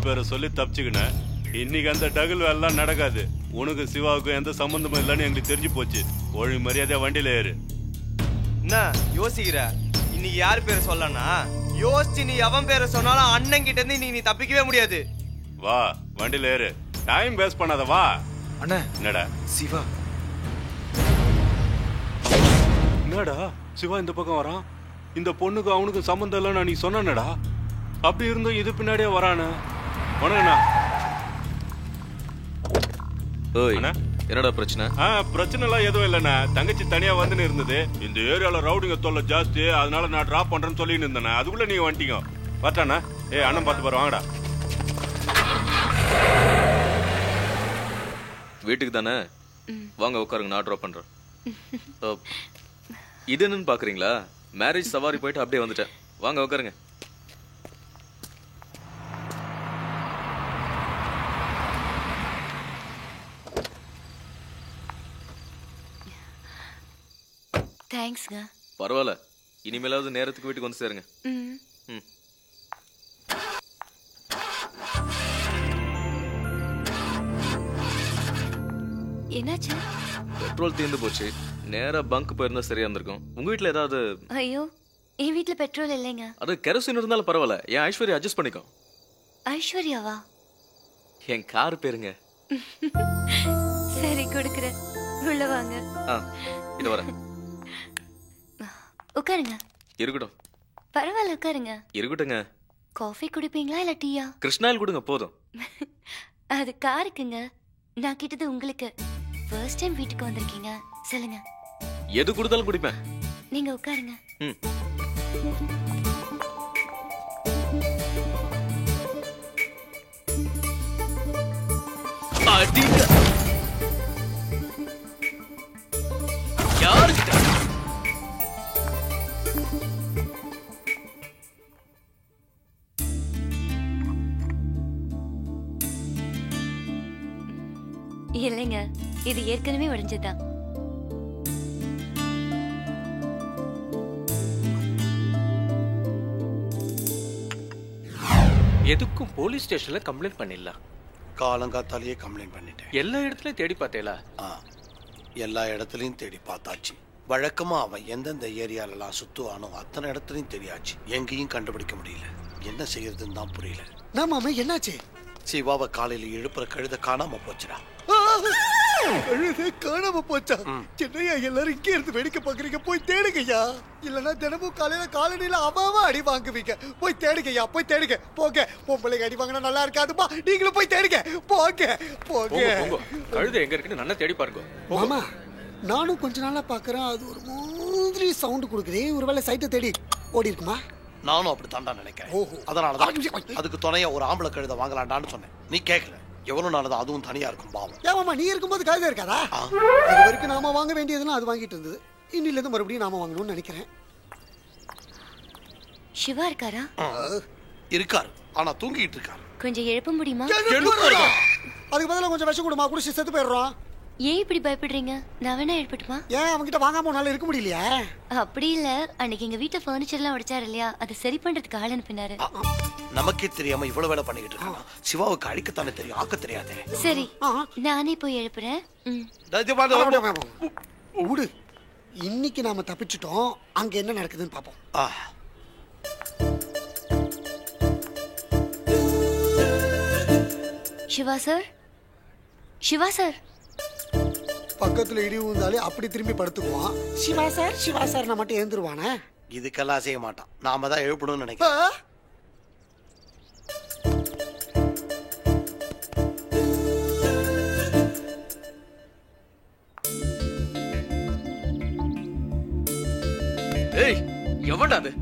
பேரை சொல்லி தப்பிச்சுக்கினேன். இன்னைக்கு அந்த டகுல் வேலைலாம் நடக்காது. உனக்கு சிவாவுக்கும் எந்த சம்பந்தமும் இல்லைன்னு எங்களுக்கு தெரிஞ்சு போச்சு. ஒழுங்கு மரியாதையா வண்டியில ஏறு. என்ன யோசிக்கிற? இன்னைக்கு யாரு பேரை சொல்லனா? யோசிச்சு நீ எவன் பேரை சொன்னாலும் அண்ணன் கிட்ட இருந்து நீ தப்பிக்கவே முடியாது. வா வண்டியில ஏறு. டைம் வேஸ்ட் பண்ணாத வா. அண்ணா என்னடா சிவா? என்னடா சிவா இந்த பக்கம் வரான்? இந்த பொண்ணுக்கு அவனுக்கு சம்பந்தம் இல்லைன்னு நீ சொன்னடா. அப்படி இருந்தும் இது பின்னாடியே வரானு. வணக்கண்ணா. என்னடா பிரச்சனை? பிரச்சனை எல்லாம் எதுவும் இல்லண்ணா. தங்கச்சி தனியா வந்துன்னு இருந்தது. இந்த ஏரியால ரவுடிங்க தொல்லை ஜாஸ்தி, அதனால நான் டிராப் பண்றேன்னு சொல்லிட்டு இருந்தேன். அதுக்குள்ள நீங்க வந்துட்டீங்க. பார்த்தாண்ணா. அண்ணன் பார்த்து பாரு, வாங்கடா. வீட்டுக்கு தானே? வாங்க உட்காருங்க, நான் டிராப் பண்றேன். இது என்னன்னு பாக்குறீங்களா? மேரேஜ் சவாரி போயிட்டு அப்படியே வந்துட்டேன். வாங்க உட்காருங்க. தேங்க்ஸ்ங்க. பரவாயில்ல, இனிமேலாவது நேரத்துக்கு வீட்டுக்கு வந்து சேருங்க. என்னாச்சு? பெட்ரோல் தீர்ந்து போச்சு. நேரா பங்க் போயிருந்தா சரியா இருந்திருக்கும். உங்க வீட்டுல ஏதாவது? ஐயோ, என் வீட்டுல பெட்ரோல் இல்லைங்க. அது கெரோசின் இருந்தாலும் பரவாயில்ல. என் ஐஸ்வர்யா அட்ஜஸ்ட் பண்ணிக்கோ. ஐஸ்வர்யாவா? என் கார் பேருங்க. சரி கொடுக்குறேன், உள்ள வாங்க. இது வர உட்காருங்க. இருக்கட்டும். பரவாயில்ல உட்காருங்க. இருக்கட்டுங்க. காஃபி குடிப்பீங்களா இல்ல டீயா? கிருஷ்ணாயில் கொடுங்க போதும். அது காருக்குங்க, நான் கிட்டது உங்களுக்கு. ஃபர்ஸ்ட் டைம் வீட்டுக்கு வந்திருக்கீங்க, சொல்லுங்க. எது கொடுத்தாலும் குடிப்பேன். நீங்க உட்காருங்க. யாருக்கிட்ட? இல்லைங்க, இது ஏற்கனவே உடைஞ்சதுதான். எதுக்கும் போலீஸ் ஸ்டேஷன்ல கம்ப்ளைண்ட் பண்ணிடலாம். காலங்காத்தாலேயே கம்ப்ளைண்ட் பண்ணிட்டேன். எல்லா இடத்துலயும் தேடி பார்த்தேளா? எல்லா இடத்துலயும் தேடி பார்த்தாச்சு. வழக்கமா அவன் எந்தெந்த ஏரியாலலாம் சுத்துவானோ அத்தனை இடத்துலயும் தெரியாச்சு. எங்கேயும் கண்டுபிடிக்க முடியல. என்ன செய்யறதுன்னு தான் புரியல. மாமா என்னாச்சு? சிவாவை காலையில எழுப்புற கழுத காணாம போச்சுடா. கழுத காணாம போச்சா? என்னையா எல்லாரும் இங்கே இருந்து வேடிக்கை பாக்குறீங்க? போய் தேடுங்கய்யா. இல்லன்னா தினமும் காலையில காலனில அவாவா அடி வாங்குவீங்க. போய் தேடுங்கய்யா, போய் தேடுங்க. போங்க, பொம்பளைங்க அடி வாங்கினா நல்லா இருக்காதுப்பா. நீங்களும் போய் தேடுங்க. போங்க போங்க. கழுத எங்க இருக்குன்னு நல்லா தேடி பாருங்க. மாமா, நானும் கொஞ்ச நாளா பாக்குறேன். அது ஒரு மாதிரி சவுண்ட் கொடுக்குது. ஒருவேளை சைட்டை தேடி ஓடி இருக்குமா? நானும் அப்படி தாண்டா நினைக்கிறேன். அதனாலதான் அதுக்கு துணையா ஒரு ஆம்பளை கழுத வாங்கலாண்டான்னு சொன்னேன். நீ கேட்கல. எவ்வளவு நாளதான் அதுவும் தனியா இருக்கும் பாவம். ஏமாமா, நீ இருக்கும்போது கழுத இருக்காதா? அது வரைக்கும் நாம வாங்க வேண்டியதுன்னா அது வாங்கிட்டு இருந்தது. இன்னில இருந்து மறுபடியும் நாம வாங்கணும்னு நினைக்கிறேன். சிவா இருக்காரா? இருக்காரு, ஆனா தூங்கிட்டு இருக்காரு. கொஞ்சம் எழுப்ப முடியுமா? அதுக்கு பதிலா கொஞ்சம் விஷம் கொடுமா, குடிச்சு செத்து போயிடுறோம். ஏன் இப்படி பயப்படுறீங்க? நான் வேணா எழுப்பட்டுமா? ஏன் அவன்கிட்ட வாங்காம உன்னால இருக்க முடியலையா? அப்படி இல்ல, அன்னைக்கு எங்க வீட்டுல பர்னிச்சர் எல்லாம் உடைச்சாரு இல்லையா, அதை சரி பண்றதுக்கு ஆள் அனுப்பினாரு. நமக்கே தெரியாம இவ்வளவு வேலை பண்ணிக்கிட்டு இருக்கான். சிவாவுக்கு அழிக்கத்தானே தெரியும், ஆக்க தெரியாதே. சரி, நானே போய் எழுப்புறேன். விடு, இன்னைக்கு நாம தப்பிச்சிட்டோம். அங்க என்ன நடக்குதுன்னு பாப்போம். Siva sir, Siva sir. பக்கத்துல இடி விழுந்தாலே அப்படி திரும்பி படுத்துக்குவான். சிவா சார், சிவா சார் நான் மட்டும் எழுந்துருவானே. இதுக்கெல்லாம் செய்ய மாட்டான். நாம தான் எழுப்பணும்னு நினைக்கிறேன். ஏய், எவன்டா அது?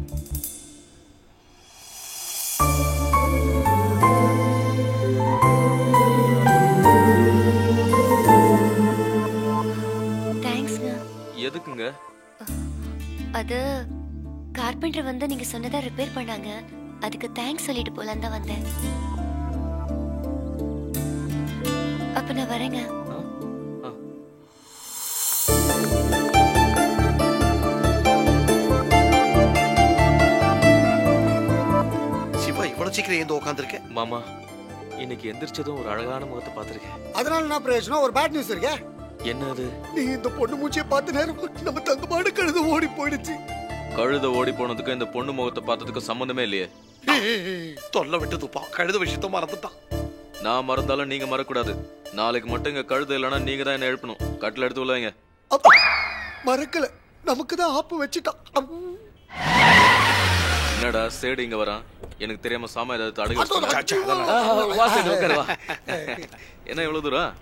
எதுக்குங்க? அது கார்பெண்டர் வந்து நீங்க சொன்னதா ரிப்பேர் பண்ணாங்க. அதுக்கு தேங்க்ஸ் சொல்லிட்டு போலாம் தான் வந்தேன். அப்ப நான் வரேங்க. சிவா இவ்வளவு சீக்கிரம் ஏந்து உட்காந்துருக்க? மாமா, இன்னைக்கு எந்திரிச்சதும் ஒரு அழகான முகத்தை பார்த்திருக்கேன். அதனால நான் பிரயோஜனம். ஒரு பேட் நியூஸ் இருக்கே. என்ன அது? நீ இந்த பொண்ணு மூஞ்சியை பார்த்த நேரம் நம்ம தங்கமான கழுத ஓடி போயிடுச்சு. கழுத ஓடி போனதுக்கு இந்த பொண்ணு முகத்தை பார்த்ததுக்கு சம்பந்தமே இல்லையே. தொல்லை விட்டுதுப்பா, கழுத விஷயத்த மறந்துட்டான். நான் மறந்தாலும் நீங்க மறக்கூடாது. நாளைக்கு மட்டும் இங்க கழுத இல்லைன்னா நீங்க தான் என்ன எழுப்பணும். கட்டில எடுத்து உள்ளவங்க. மறக்கல, நமக்கு தான் ஆப்பு வச்சுட்டான். என்னடா சேடு இங்க வரான்? எனக்கு தெரியாம சாமா ஏதாவது தடுக்க. என்ன இவ்வளவு தூரம்?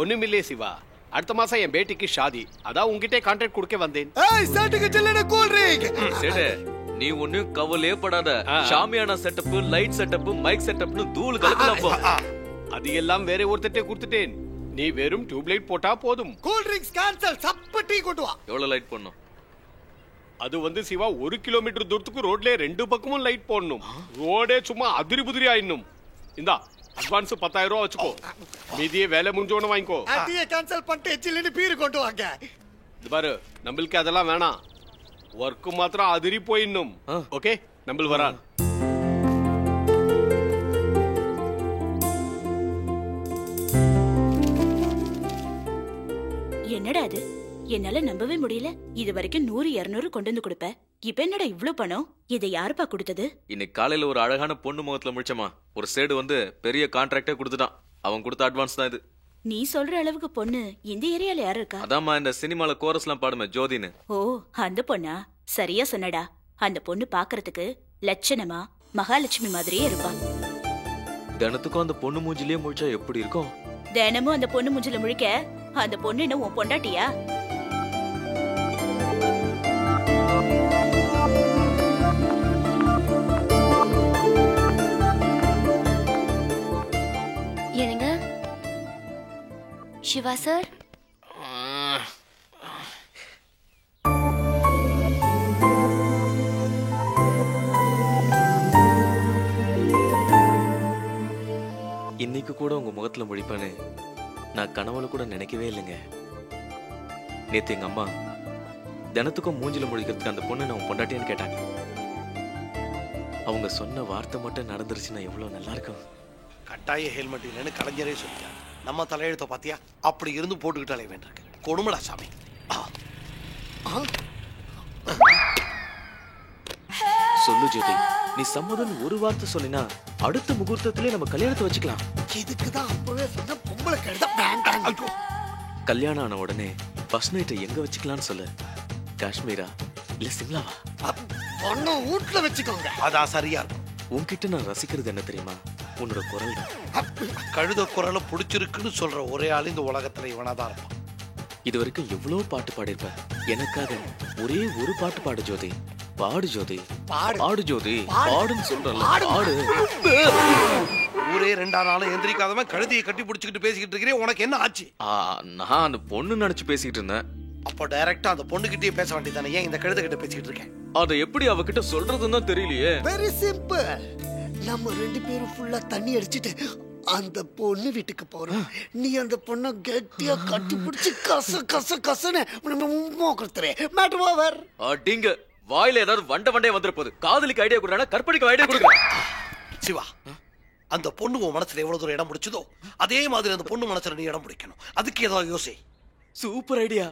ஒண்ணுமில்லையே சிவா, அடுத்த மாசம் என் பேட்டிக்கு ஷாதி. அதான் உங்ககிட்ட கான்ட்ராக்ட் கொடுக்க வந்தேன். சேடு, நீ ஒன்னும் கவலையே படாத. Shamiana setup, light setup, mike செட்டப்னு தூள் கலக்கலாம். அது எல்லாம் வேற ஒருத்தட்டே கொடுத்துட்டேன். நீ வெறும் டியூப்லைட் போட்டா போதும். Cool drinks cancel. சப்ப டீ கொண்டு வா. எவ்வளவு லைட் போடணும்? அது சிவா 1 கிலோமீட்டர் தூரத்துக்கு ரோட்ல 2 பக்கமும் லைட் போடணும். ரோடே சும்மா அதிரி புதிரி ஆயிடணும். இந்தா அட்வான்ஸ் 10,000 ரூபா வச்சுக்கோ. மீதியே வேலை முடிஞ்சோன்னு வாங்கிக்கோ. டீயை கேன்சல் பண்ணிட்டு சில்லுன்னு பீர் கொண்டு வாங்க. இது பாரு, நம்மளுக்கு அதெல்லாம் வேணாம். ஒர்க்கு மாத்திரம் அதிரி போயிடணும். ஓகே, நம்ம வரான். என்னடா அது? என்னால நம்பவே முடியல. இது வரைக்கும் 100-200 கொண்டு வந்து கொடுப்ப. இப்ப என்னடா இவ்ளோ பணம்? இதை யாருப்பா கொடுத்தது? இன்னைக்கு காலையில ஒரு அழகான பொண்ணு முகத்துல முடிச்சமா. ஒரு சேடு வந்து பெரிய கான்ட்ராக்டே கொடுத்துட்டான். அவன் கொடுத்த அட்வான்ஸ் தான் இது. நீ சொல்ற அளவுக்கு பொண்ணு இந்த ஏரியால யாரு இருக்கா? அதாம்மா இந்த சினிமால கோரஸ்லாம் பாடுமே, ஜோதின்னு. ஓ, அந்த பொண்ணா? சரியா சொன்னடா. அந்த பொண்ணு பாக்குறதுக்கு லட்சணமா மகாலட்சுமி மாதிரியே இருப்பா. தினத்துக்கும் அந்த பொண்ணு மூஞ்சிலேயே முழிச்சா எப்படி இருக்கும்? தினமும் அந்த பொண்ணு மூஞ்சில முழிக்க அந்த பொண்ணு என்ன உன் பொண்டாட்டியா? என்னங்க சிவா சார்? இன்னைக்கு கூட உங்க முகத்துல முழிப்பானு நான் கனவுல கூட நினைக்கவே இல்லைங்க. நேத்து எங்க அம்மா தினத்துக்கும் மூஞ்சில முழிக்கிறதுக்கு அந்த பொண்ணு நான் பொண்டாட்டின்னு கேட்டாங்க. அவங்க சொன்ன வார்த்தை மட்டும் நடந்துருச்சுன்னா எவ்வளவு நல்லா இருக்கும். கட்டாய ஹெல்மெட் இல்லைன்னு கலைஞரே சொல்லிட்டார். நம்ம தலையெழுத்த பாத்தியா? அப்படி இருந்து போட்டுக்கிட்டாலே வேண்டியிருக்கு. கொடுமடா சாமி. சொல்லு ஜோதி, நீ சம்மதம் ஒரு வார்த்தை சொன்னா அடுத்த முகூர்த்தத்திலே நம்ம கல்யாணத்தை வச்சுக்கலாம். இதுக்குதான் அப்பவே சொன்ன பொம்பளை கழுத வேண்டாம். கல்யாணம் ஆன உடனே ஃபர்ஸ்ட் நைட்டை எங்க வச்சுக்கலாம்னு சொல்லு. காஷ்மீரா இல்ல சிம்லாவா? பொண்ணு வீட்டுல வச்சுக்கோங்க. அதான் சரியா இருக்கும். உன்கிட்ட நான் ரசிக்கிறது என்ன தெரியுமா? உன்னோட குரல் தான். கழுத குரலை பிடிச்சிருக்குன்னு சொல்ற ஒரே ஆள் இந்த உலகத்துல இவனாதான் இருப்பான். இது வரைக்கும் எவ்வளவு பாட்டு பாடிருப்ப. எனக்காக ஒரே ஒரு பாட்டு பாடு ஜோதி. பாடு ஜோதி, பாடு ஜோதி, பாடுன்னு சொல்றல. பாடு. ஊரே 2 நாளும் எந்திரிக்காதவன் கழுதையை கட்டி பிடிச்சிக்கிட்டு பேசிக்கிட்டு இருக்கிறேன். உனக்கு என்ன ஆச்சு? நான் அந்த பொண்ணு நினைச்சு பேசிக்கிட்டு இருந்தேன். அப்போ டைரக்டா அந்த பொண்ணுகிட்டயே பேச வேண்டியதானே? ஏன் இந்த கழுதை கிட்ட பேசிக்கிட்டு இருக்கேன்? அதை எப்படி அவகிட்ட சொல்றதுன்னு தான் தெரியலையே. Very simple. நம்ம 2 பேரும் ஃபுல்லா தண்ணி அடிச்சிட்டு அந்த பொண்ணு வீட்டுக்கு போறோம். நீ அந்த பொண்ணை கெட்டியா கட்டி பிடிச்சி கசன்னு மோக்கறே. Matter over. அடிங்க வாயில ஏதாவது வண்டே வந்துற போகுது. காதலிக்கு ஐடியா கொடுறானா கற்பனைக்கு ஐடியா கொடுக்குறா. சிவா, அந்த பொண்ணு உன் மனசுல எவ்வளவு தூரம் இடம் பிடிச்சதோ அதே மாதிரி அந்த பொண்ணு மனசுல நீ இடம் பிடிக்கணும். அதுக்கு ஏதாவது யோசி. Super idea.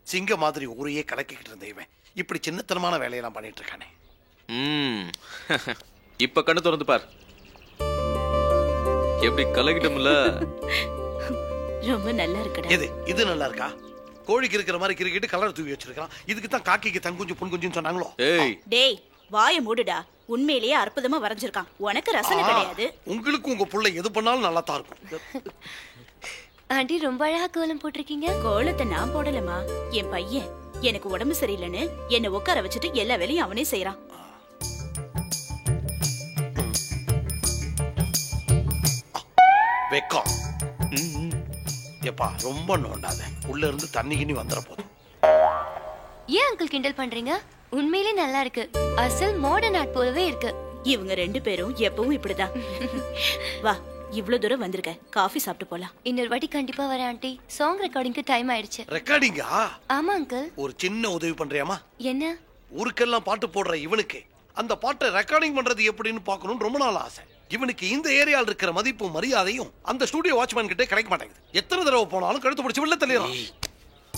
சிங்க மாதிரி ஊரையே கலக்கிக்கிட்டு இருந்த இவன் இப்படி சின்னத்தனமான வேலையெல்லாம் பண்ணிட்டு இருக்கானே. இப்ப கண்ணு திறந்து பார். எப்படி கலக்கிட்டோம்ல? ரொம்ப நல்லா இருக்குடா. இது நல்லா இருக்கா? கோழிக்கு இருக்கிற மாதிரி கிரிக்கெட் கலர் தூவி வச்சிருக்கான். இதுக்கு தான் காக்கிக்கு தங்குஞ்சு பொன்குஞ்சுன்னு சொன்னாங்களோ? டேய் வாயை மூடுடா. உண்மையிலேயே அற்புதமா வரைஞ்சிருக்கான். உனக்கு ரசனை கிடையாது. உங்களுக்கு உங்க புள்ள எது பண்ணாலும் நல்லா தான் இருக்கும். ஆண்டி ரொம்ப அழகா கோலம் போட்டிருக்கீங்க. கோலத்தை நான் போடலமா, என் பையன். எனக்கு உடம்பு சரியில்லைன்னு என்ன உட்கார வச்சுட்டு எல்லா வேலையும் அவனே செய்யறான். வெக்கம். எப்பா ரொம்ப நோண்டாத. உள்ள இருந்து தண்ணி கிண்ணி வந்துற போதும். ஏன் அங்கிள் கிண்டல் பண்றீங்க? உண்மையிலே நல்லா இருக்கு. அசல் மாடர்ன் ஆர்ட் போலவே இருக்கு. இவங்க 2 பேரும் எப்பவும் இப்படிதான். வா, இவ்ளோ தூரம் வந்திருக்க. காஃபி சாப்பிட்டு போலாம். இன்னொரு வாட்டி கண்டிப்பா வரேன் ஆண்டி. சாங் ரெக்கார்டிங்க்கு டைம் ஆயிடுச்சு. ரெக்கார்டிங்கா? ஆமா அங்கிள். ஒரு சின்ன உதவி பண்றியாமா? என்ன? ஊருக்கெல்லாம் பாட்டு போடுற இவனுக்கு அந்த பாட்டை ரெக்கார்டிங் பண்றது எப்படின்னு பார்க்கணும்னு ரொம்ப நாள் ஆசை. இவனுக்கு இந்த ஏரியால இருக்கிற மதிப்பும் மரியாதையும் அந்த ஸ்டூடியோ வாட்ச்மேன் கிட்டே கிடைக்க மாட்டேங்குது. எத்தனை தடவை போனாலும் கழுத்து பிடிச்சி வெளில தள்ளிடுறான்.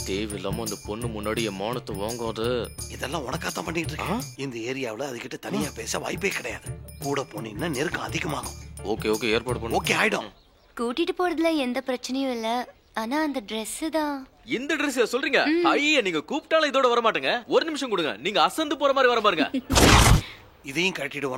தேவையில்லாம அந்த பொண்ணு முன்னாடி என் மானத்தை வாங்காது. இதெல்லாம் உனக்காத்தான் பண்ணிட்டு இருக்கேன். இந்த ஏரியாவில் அதுகிட்ட தனியா பேச வாய்ப்பே கிடையாது. கூட போனீங்கன்னா நெருக்கம் அதிகமாகும். ஓகே ஓகே ஏற்பாடு பண்ணு. ஓகே ஆயிடும். கூட்டிட்டு போறதுல எந்த பிரச்சனையும் இல்ல. ஆனா அந்த Dress தான். இந்த Dress சொல்றீங்க? ஐயா நீங்க கூப்பிட்டாலும் இதோட வர மாட்டேங்க. ஒரு நிமிஷம் கொடுங்க. நீங்க அசந்து போற மாதிரி வர பாருங்க. இதையும் கட்டிடுவான்.